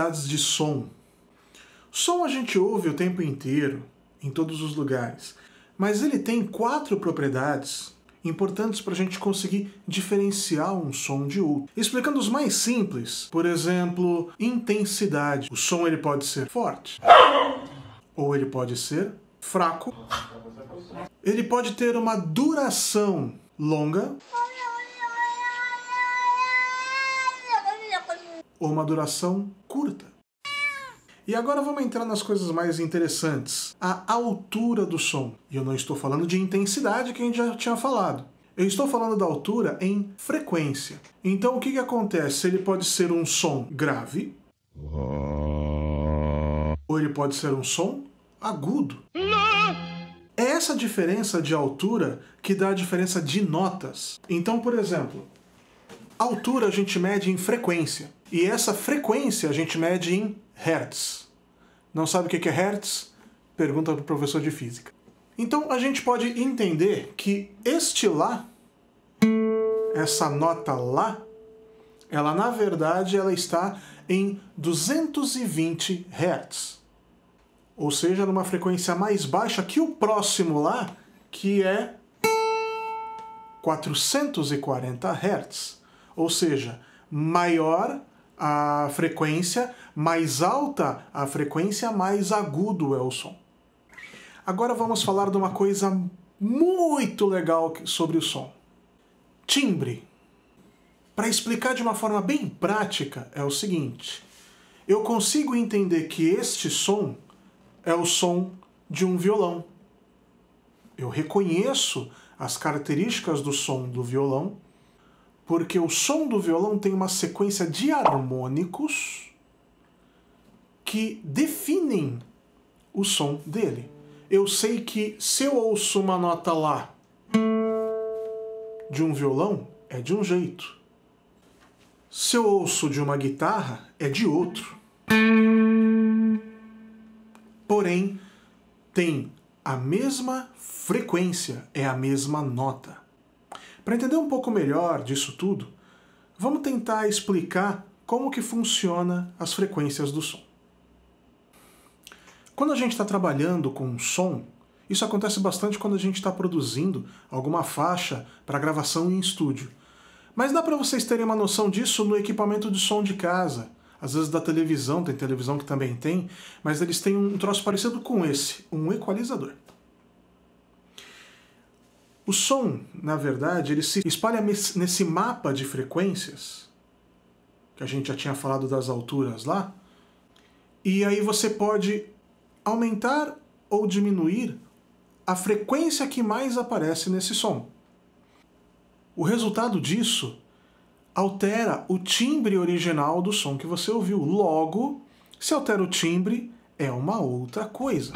propriedades de som. Som a gente ouve o tempo inteiro, em todos os lugares, mas ele tem 4 propriedades importantes para a gente conseguir diferenciar um som de outro. Explicando os mais simples, por exemplo, intensidade. O som ele pode ser forte, ou ele pode ser fraco. Ele pode ter uma duração longa ou uma duração curta. E agora vamos entrar nas coisas mais interessantes. A altura do som. E eu não estou falando de intensidade, que a gente já tinha falado. Eu estou falando da altura em frequência. Então o que acontece? Ele pode ser um som grave, ou ele pode ser um som agudo. É essa diferença de altura que dá a diferença de notas. Então, por exemplo, altura a gente mede em frequência. E essa frequência a gente mede em hertz. Não sabe o que é hertz? Pergunta para o professor de física. Então a gente pode entender que este Lá, essa nota Lá, ela na verdade ela está em 220 hertz. Ou seja, numa frequência mais baixa que o próximo Lá, que é 440 hertz. Ou seja, maior a frequência, mais alta a frequência, mais agudo é o som. Agora vamos falar de uma coisa muito legal sobre o som. Timbre. Para explicar de uma forma bem prática, é o seguinte. Eu consigo entender que este som é o som de um violão. Eu reconheço as características do som do violão, porque o som do violão tem uma sequência de harmônicos que definem o som dele. Eu sei que se eu ouço uma nota Lá de um violão, é de um jeito. Se eu ouço de uma guitarra, é de outro. Porém, tem a mesma frequência, é a mesma nota. Para entender um pouco melhor disso tudo, vamos tentar explicar como que funciona as frequências do som. Quando a gente está trabalhando com som, isso acontece bastante quando a gente está produzindo alguma faixa para gravação em estúdio. Mas dá para vocês terem uma noção disso no equipamento de som de casa. Às vezes da televisão, tem televisão que também tem, mas eles têm um troço parecido com esse, um equalizador. O som, na verdade, ele se espalha nesse mapa de frequências, que a gente já tinha falado das alturas lá, e aí você pode aumentar ou diminuir a frequência que mais aparece nesse som. O resultado disso altera o timbre original do som que você ouviu. Logo, se altera o timbre, é uma outra coisa.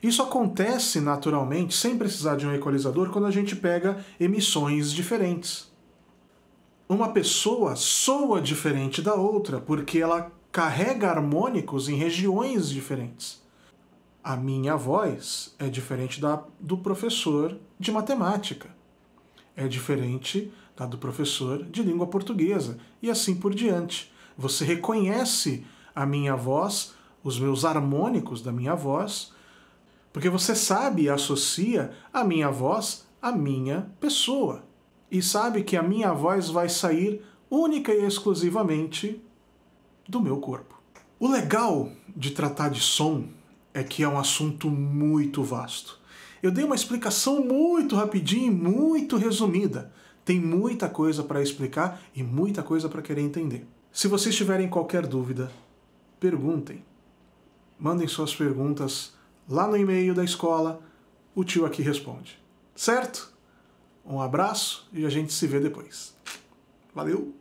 Isso acontece naturalmente, sem precisar de um equalizador, quando a gente pega emissões diferentes. Uma pessoa soa diferente da outra, porque ela carrega harmônicos em regiões diferentes. A minha voz é diferente do professor de matemática. É diferente da do professor de língua portuguesa, e assim por diante. Você reconhece a minha voz, os meus harmônicos da minha voz, porque você sabe e associa a minha voz à minha pessoa. E sabe que a minha voz vai sair única e exclusivamente do meu corpo. O legal de tratar de som é que é um assunto muito vasto. Eu dei uma explicação muito rapidinha e muito resumida. Tem muita coisa para explicar e muita coisa para querer entender. Se vocês tiverem qualquer dúvida, perguntem. Mandem suas perguntas lá no e-mail da escola, o tio aqui responde. Certo? Um abraço e a gente se vê depois. Valeu!